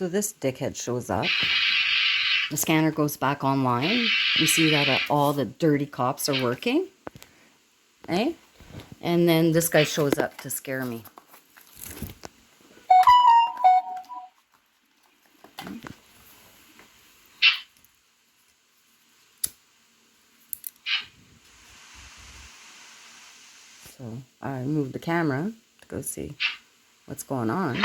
So this dickhead shows up. The scanner goes back online. We see that all the dirty cops are working. Eh? And then this guy shows up to scare me. So I moved the camera to go see what's going on.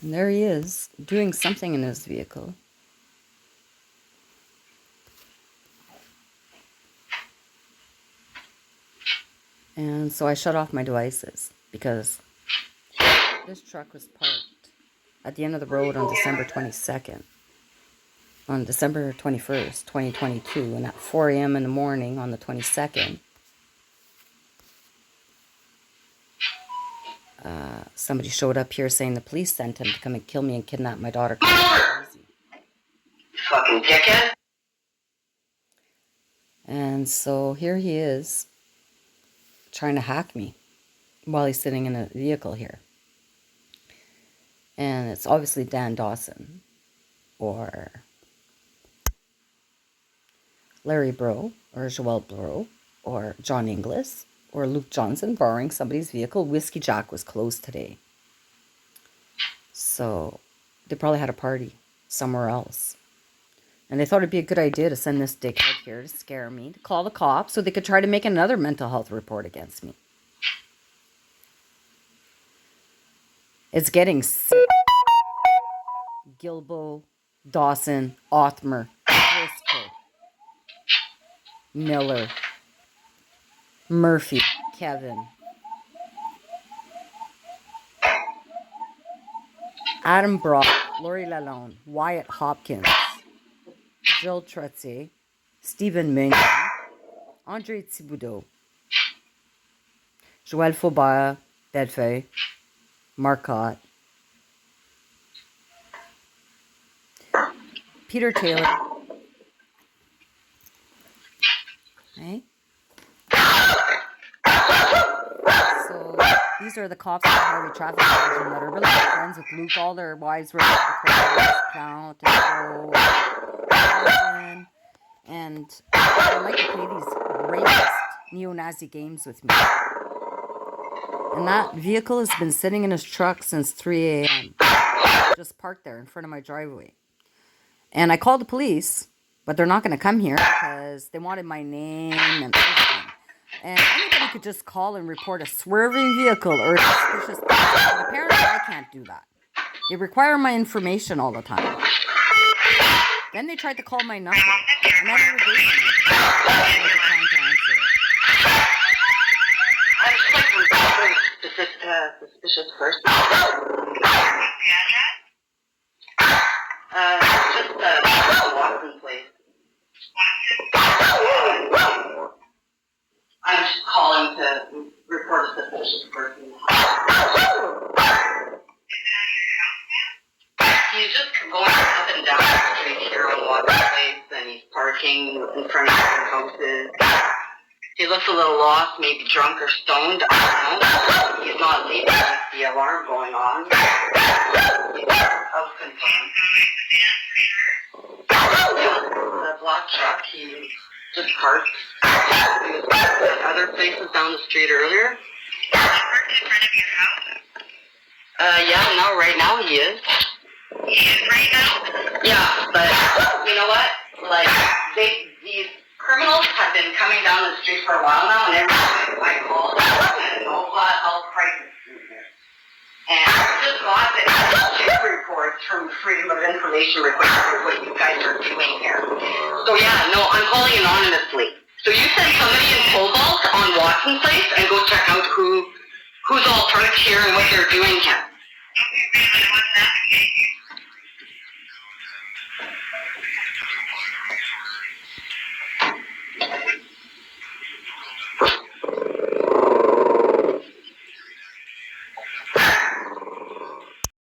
And there he is, doing something in his vehicle. And so I shut off my devices because this truck was parked at the end of the road on December 22nd. On December 21st, 2022, and at 4 a.m. in the morning on the 22nd, somebody showed up here saying the police sent him to come and kill me and kidnap my daughter. Fucking dickhead. And so here he is trying to hack me while he's sitting in a vehicle here. And it's obviously Dan Dawson or Larry Bro or Joel Bro or John Inglis or Luke Johnson borrowing somebody's vehicle. Whiskey Jack was closed today. So they probably had a party somewhere else. And they thought it'd be a good idea to send this dickhead here to scare me, to call the cops so they could try to make another mental health report against me. It's getting sick. Gilbo, Dawson, Othmer, Driscoll, Miller, Murphy, Kevin, Adam Brock, Lori Lalonde, Wyatt Hopkins, Jill Trutze, Stephen Ming, Andre Thibodeau, Joël Faubert, Bedfay, Marcotte, Peter Taylor. Okay. So these are the cops at the highway traffic division that are really good friends with Luke. All their wives were at the Count and they like to play these racist neo-Nazi games with me. And that vehicle has been sitting in his truck since 3 a.m. Just parked there in front of my driveway. And I called the police, but they're not going to come here because they wanted my name and everything. And anybody could just call and report a swerving vehicle or a suspicious person. But apparently I can't do that. They require my information all the time. Then they tried to call my number. I never gave them it. I declined to answer it. I'm just like reporting suspicious person. Just Watson place. I'm just calling to report a suspicious person. He's just going up and down the street here on Watson Place, and he's parking in front of different houses. He looks a little lost, maybe drunk or stoned. I don't know. He's not leaving with the alarm going on. House confirmed. The black truck, he just parked. He was at other places down the street earlier. He parked in front of your house? Yeah, no, right now he is. He is right now? Yeah, but you know what? Like, these criminals have been coming down the street for a while now, and every time I call, and all crisis in here. And I just got the check reports from Freedom of Information request for what you guys are doing here. So yeah, no, I'm calling anonymously. So you send somebody in Cobalt on Watson Place and go check out who's all parked here and what they're doing here. Okay, really, what's that?